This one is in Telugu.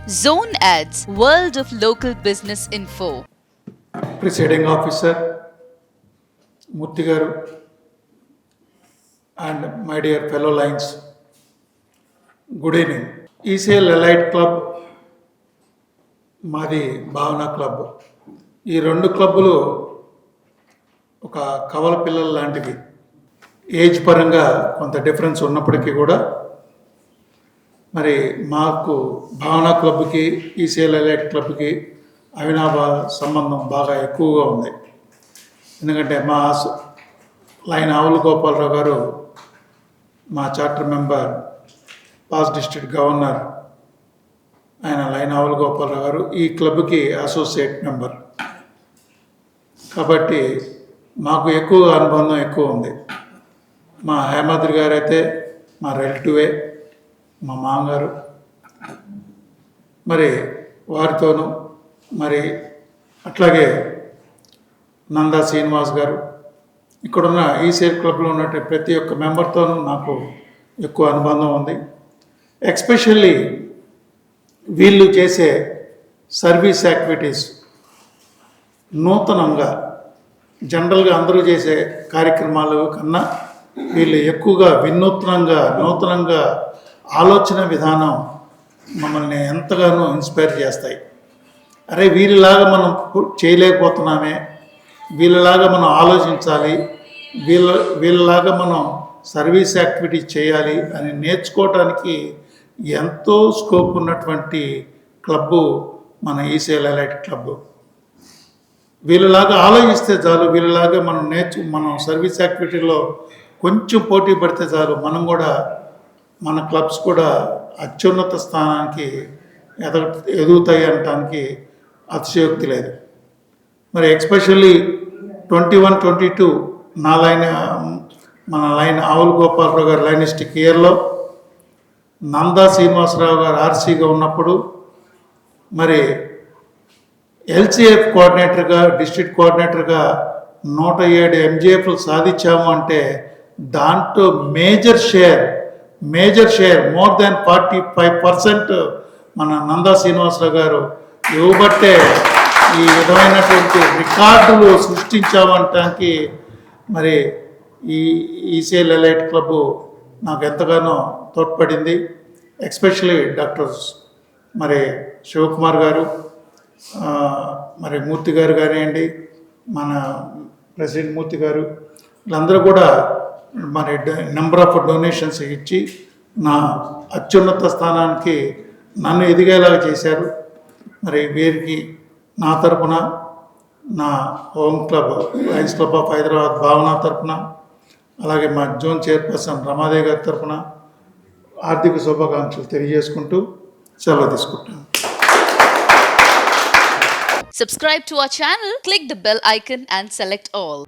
Zone Ads, World of Local Business Info. Presiding Officer, Murthy garu, and my dear fellow Lions, good evening. ECL Allied Club, మాది భావన క్లబ్. ఈ రెండు క్లబ్బులు ఒక కవల పిల్లలు లాంటివి. ఏజ్ పరంగా కొంత డిఫరెన్స్ ఉన్నప్పటికీ కూడా మరి మాకు భావన క్లబ్కి ఈసీఎల్ ఎలైట్ క్లబ్కి అవినాభ సంబంధం బాగా ఎక్కువగా ఉంది. ఎందుకంటే మా లైన్ ఆవుల గోపాలరావు గారు మా charter member, pass district governor, ఆయన లైన్ ఆవుల గోపాలరావు గారు ఈ క్లబ్కి అసోసియేట్ మెంబర్. కాబట్టి మాకు ఎక్కువ అనుబంధం ఎక్కువ ఉంది. మా హేమాద్రి గారు అయితే మా రిలేటివే, మా మామగారు. మరి వారితోనూ మరి అట్లాగే నందా శ్రీనివాస్ గారు, ఇక్కడున్న ఈసీఎల్ క్లబ్లో ఉన్నటువంటి ప్రతి ఒక్క మెంబర్తోనూ నాకు ఎక్కువ అనుబంధం ఉంది. ఎస్పెషల్లీ వీళ్ళు చేసే సర్వీస్ యాక్టివిటీస్ నూతనంగా, జనరల్గా అందరూ చేసే కార్యక్రమాలు కన్నా వీళ్ళు ఎక్కువగా నూతనంగా ఆలోచన విధానం మమ్మల్ని ఎంతగానో ఇన్స్పైర్ చేస్తాయి. అరే వీళ్ళలాగా మనం చేయలేకపోతున్నామే, వీళ్ళలాగా మనం ఆలోచించాలి, వీళ్ళలాగా మనం సర్వీస్ యాక్టివిటీస్ చేయాలి అని నేర్చుకోవటానికి ఎంతో స్కోప్ ఉన్నటువంటి క్లబ్బు మన ఈసీఎల్ ఎలైట్ క్లబ్. వీళ్ళలాగా ఆలోచిస్తే చాలు, వీళ్ళలాగా మనం సర్వీస్ యాక్టివిటీలో కొంచెం పోటీ పడితే చాలు, మన క్లబ్స్ కూడా అత్యున్నత స్థానానికి ఎదుగుతాయి అనటానికి అతిశయోక్తి లేదు. మరి ఎస్పెషల్లీ 21-22 మన లైన్ ఆవుల గోపాలరావు గారు లైనిస్టిక్ ఇయర్లో నందా శ్రీనివాసరావు గారు ఆర్సీగా ఉన్నప్పుడు మరి ఎల్సీఎఫ్ కోఆర్డినేటర్గా, డిస్ట్రిక్ట్ కోఆర్డినేటర్గా 107 ఎంజీఎఫ్లు సాధించాము అంటే దాంట్లో మేజర్ షేర్ మోర్ దాన్ 45% మన నందా శ్రీనివాసరావు గారు ఇవ్వబట్టే ఈ విధమైనటువంటి రికార్డులు సృష్టించామనటానికి మరి ఈ ఈసీఎల్ ఎలైట్ క్లబ్ నాకు ఎంతగానో తోడ్పడింది. ఎస్పెషల్లీ డాక్టర్ మరి శివకుమార్ గారు, మరి మూర్తి గారు కానివ్వండి, మన ప్రెసిడెంట్ మూర్తి గారు, వీళ్ళందరూ కూడా మరి నెంబర్ ఆఫ్ డొనేషన్స్ ఇచ్చి నా అత్యున్నత స్థానానికి నన్ను ఎదిగేలాగా చేశారు. మరి వీరికి నా తరపున, నా home club Lions club of Hyderabad భావన తరపున, అలాగే మా జోన్ చైర్పర్సన్ రమాదేవి గారి తరపున ఆర్థిక శుభాకాంక్షలు తెలియజేసుకుంటూ సెలవు తీసుకుంటాను. Subscribe to our channel, click the bell icon and select all.